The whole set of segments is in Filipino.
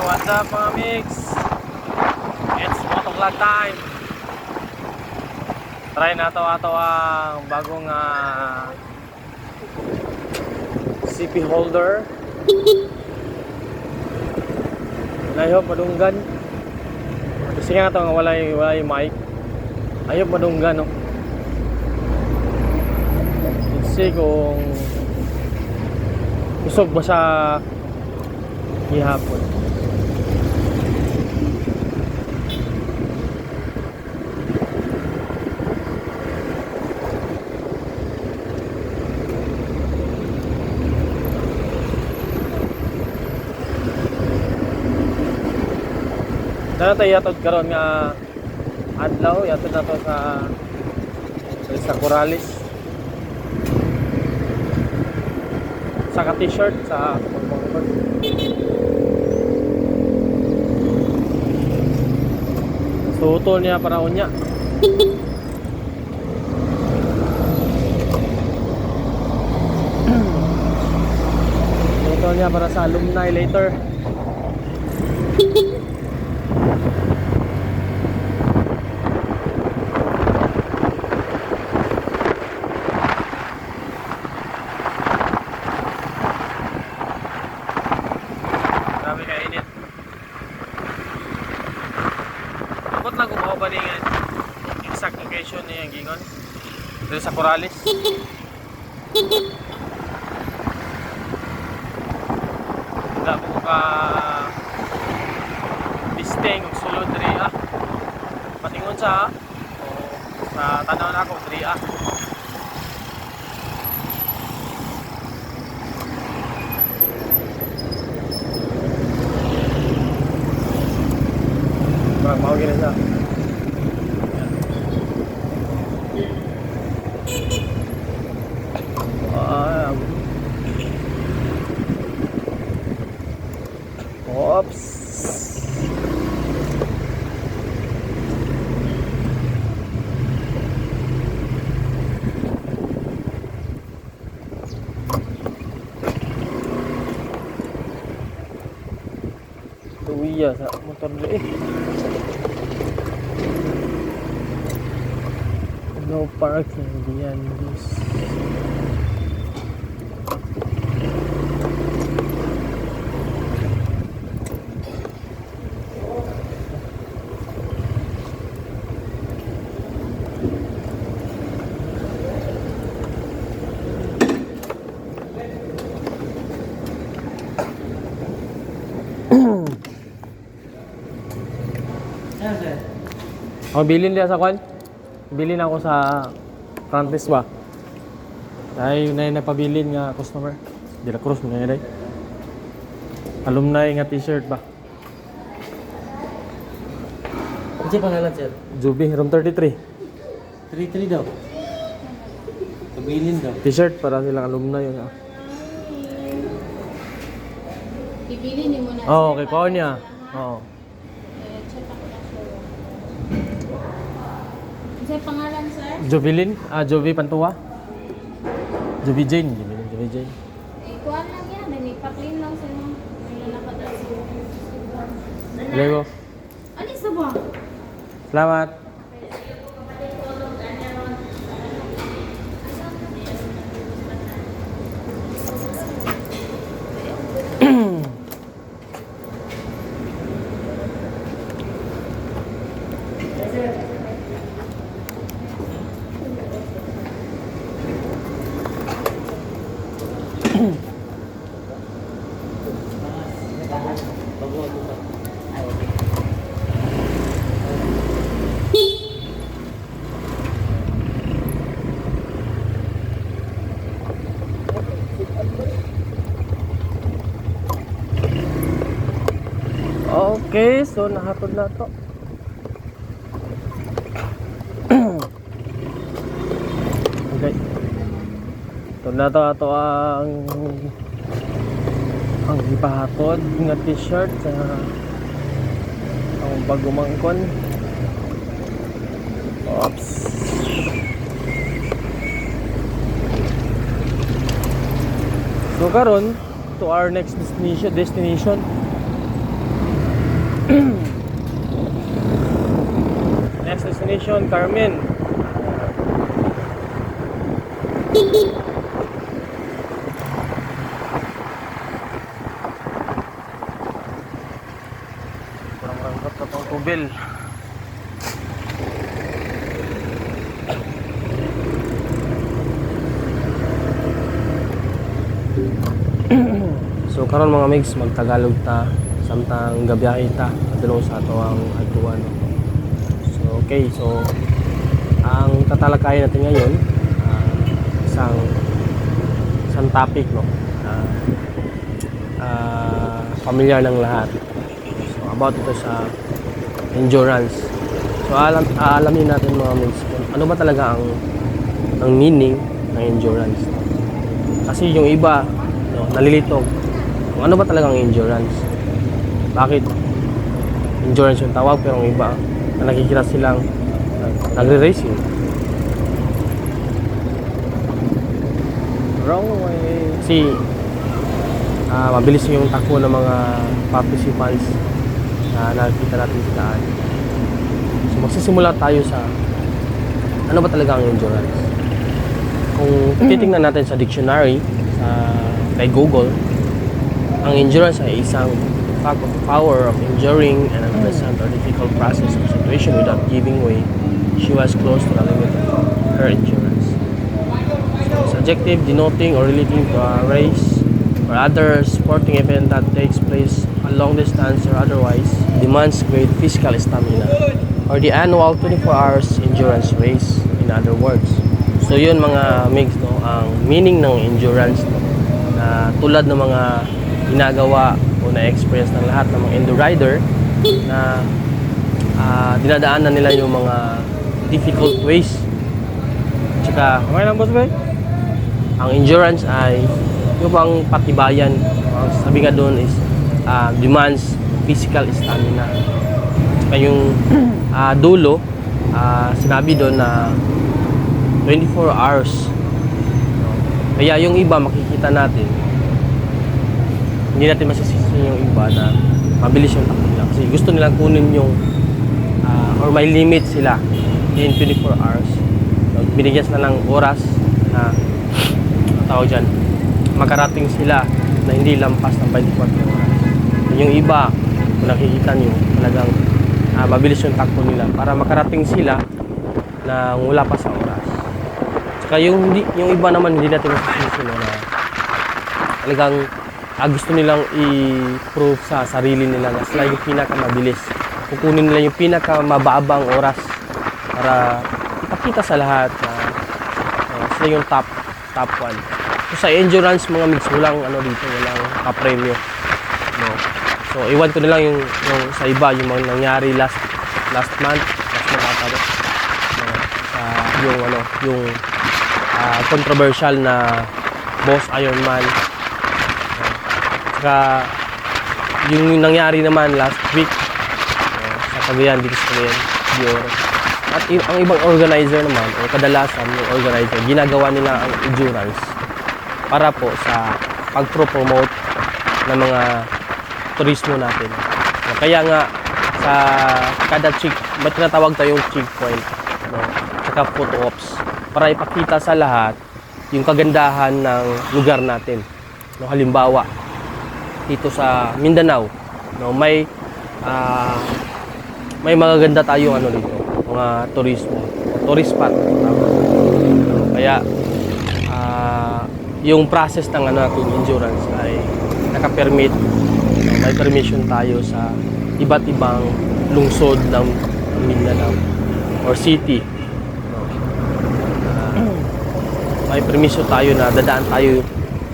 what's up mga mix? It's motovlog time. Try na to ato ang bagong CP holder. Ayop madunggan. Kasi nga ito nga walay mic. Ayop madunggan no. Kasi kung kusog ba sa gihapon. Sana tayo yatod karon nga adlaw, yatod na to sa Corales. Saka t-shirt sa tutol niya para unya. Tutol niya para sa alumni later. Grabe ka init. Abot lang kung ba niya exact location niya yung gingon dito sa Corales. Wala ko ka listing kung sulod diri patingon sa tanaw na ako diri mau gini siya. Oops. Tuwiya sa motor dili no parking diyan this. Bilin dia sa kwan. Bilin ako sa Frontis ba. Dahil na napabilin nga customer. Dila cross mo na yun. Alumni nga t-shirt ba. Ano pangalan sir? Juby, room 33. 33 daw. Pabilin daw. T-shirt para silang alumni yun. Ibili ni mo na. Oo, okay. Kuha niya. Oo. Check ako na sir. Ano pangalan sir? Jubilin? Jovi Pantua. Jovi Jane. Jovi Jane. Kuhaan lang yan. Nagpaklin lang sa mga nakadala sa Lego. Alis na ba? Selamat. Okay, so nahatod na to. Okay. Ito na to ato ang ipahatod nga t-shirt sa ang bagumangkon. Oops. So karon to our next destination. Next destination, Carmen. Kurang rangkot na itong tubil. So karon mga migs, magtagalog ta samtang gabiyahe ta padulong sa ato ang atuan. So okay, so ang tatalakayin natin ngayon isang topic, no, familiar ng lahat. So about ito sa endurance. So aalamin natin mga migs kung ano ba talaga ang meaning ng endurance. Kasi yung iba, no, nalilito kung ano ba talagang endurance. Bakit endurance yung tawag pero ang iba na nakikita silang nagre-racing. Wrong way. Kasi mabilis yung takbo ng mga participants na nakikita natin sa daan. So magsisimula tayo sa ano ba talaga ang endurance. Kung titingnan natin sa dictionary, kay Google, ang endurance ay isang power of enduring an unpleasant or difficult process or situation without giving way. She was close to the limit of her endurance. So, it's adjective denoting or relating to a race or other sporting event that takes place a long distance or otherwise demands great physical stamina, or the annual 24 hours endurance race, in other words. So yun mga migs, no, ang meaning ng endurance, no, na tulad ng mga ginagawa o na-experience ng lahat ng mga endo rider na dinadaanan nila yung mga difficult ways. Tsaka okay lang boss boy? Ang endurance ay yung bang patibayan. Ang sabi nga doon is demands physical stamina. Tsaka yung dulo, sinabi doon na 24 hours. Kaya yung iba makikita natin, hindi natin masisisi yung iba na mabilis yung takbo nila. Kasi gusto nilang kunin yung or may limit sila in 24 hours. So, binigyan sila ng oras na tawag dyan, makarating sila na hindi lampas ng 24 oras. Yung iba, kung nakikita nyo, talagang mabilis yung takbo nila para makarating sila na wala pa sa oras. Tsaka yung iba naman hindi natin masisisi na talagang gusto nilang i-prove sa sarili nila na sila yung pinakamabilis. Kukunin nila yung pinakamababang oras para ipakita sa lahat na sila yung top 1. So sa endurance mga migs, walang walang kapremyo. No. So iwan ko na lang yung sa iba, yung mga nangyari last month ata. Yung controversial na Boss Ironman. Saka yung nangyari naman last week sa Cagayan, dito sa Cagayan, Dior. At ang ibang organizer naman, o kadalasan yung organizer, ginagawa nila ang endurance para po sa pag-promote ng mga turismo natin. Kaya nga sa kada may tinatawag tayong checkpoint, no? Saka photo ops para ipakita sa lahat yung kagandahan ng lugar natin. No, halimbawa, dito sa Mindanao, no, may magaganda tayong dito, mga turismo, tourist spot. Kaya yung process ng ating endurance ay naka-permit, may permission tayo sa iba't ibang lungsod ng Mindanao or city. May permission tayo na dadaan tayo,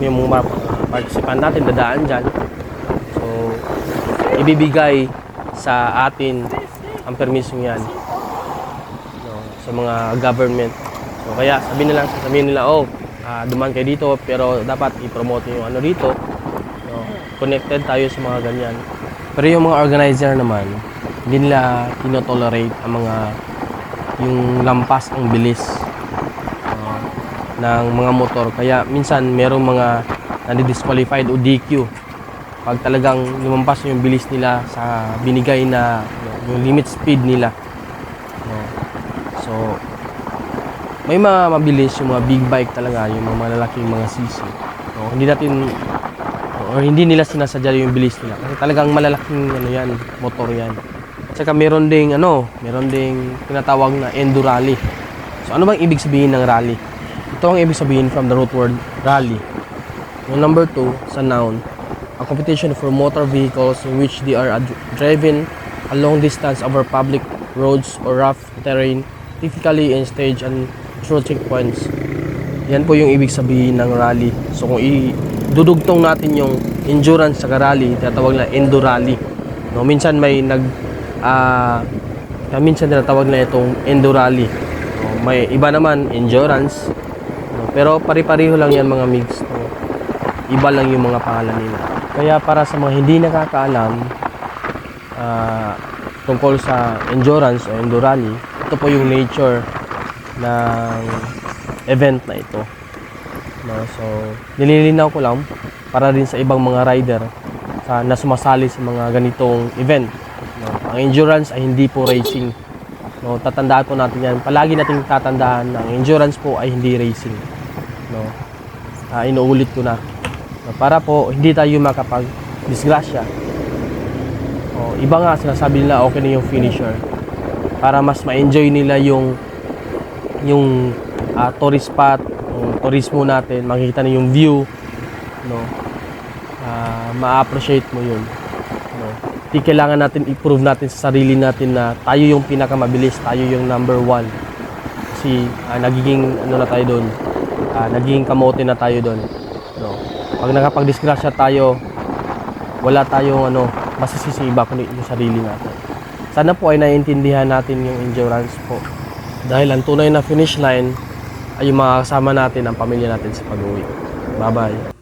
yung mga participant natin dadaan dyan. So ibibigay sa atin ang permission yan, no, sa mga government. So kaya sabihin nila dumaan kayo dito, pero dapat i-promote yung dito, no, connected tayo sa mga ganyan. Pero yung mga organizer naman, hindi nila tinotolerate ang yung lampas ang bilis ng mga motor. Kaya minsan merong mga nadi-disqualified o DQ pag talagang lumampas yung bilis nila sa binigay na yung limit speed nila. No? So, may mga mabilis yung mga big bike talaga, yung mga malalaking mga CC. No? Hindi natin or hindi nila sinasadya yung bilis nila kasi talagang malalaking ano yan, motor yan. Tsaka meron ding tinatawag na endurally. So ano bang ibig sabihin ng rally? Ito ang ibig sabihin from the root word rally. Yung number 2 sa noun, a competition for motor vehicles in which they are driven a long distance over public roads or rough terrain, typically in stage and through checkpoints. Yan po yung ibig sabihin ng rally. So kung idudugtong natin yung endurance sa rally, tinatawag na endurally. No, minsan may minsan tinatawag na itong endurally. No, may iba naman endurance. No, pero pare-pareho lang yan mga mix. No. Iba lang yung mga pangalan nila. Kaya para sa mga hindi nakakaalam tungkol sa endurance o endurally, ito po yung nature ng event na ito. No, so nililinaw ko lang para din sa ibang mga rider na sumasali sa mga ganitong event. No, ang endurance ay hindi po racing. No, tatandaan po natin yan. Palagi nating tatandaan na ang endurance po ay hindi racing. No, inuulit ko na. No, para po hindi tayo makapag-disgrasya. Iba nga sinasabi nila okay na yung finisher. Para mas ma-enjoy nila yung tourist spot, yung turismo natin, makikita na yung view, no? Ma-appreciate mo yun, no? Di kailangan natin i-prove natin sa sarili natin na tayo yung pinakamabilis, tayo yung number 1. Kasi nagiging ano na tayo doon, nagiging kamote na tayo doon, no? Pag nakapag-disgrasya tayo, wala tayong masisisiba kundi yung sarili natin. Sana po ay naiintindihan natin yung endurance po. Dahil ang tunay na finish line ay yung mga kasama natin, ang pamilya natin sa pag-uwi. Bye-bye.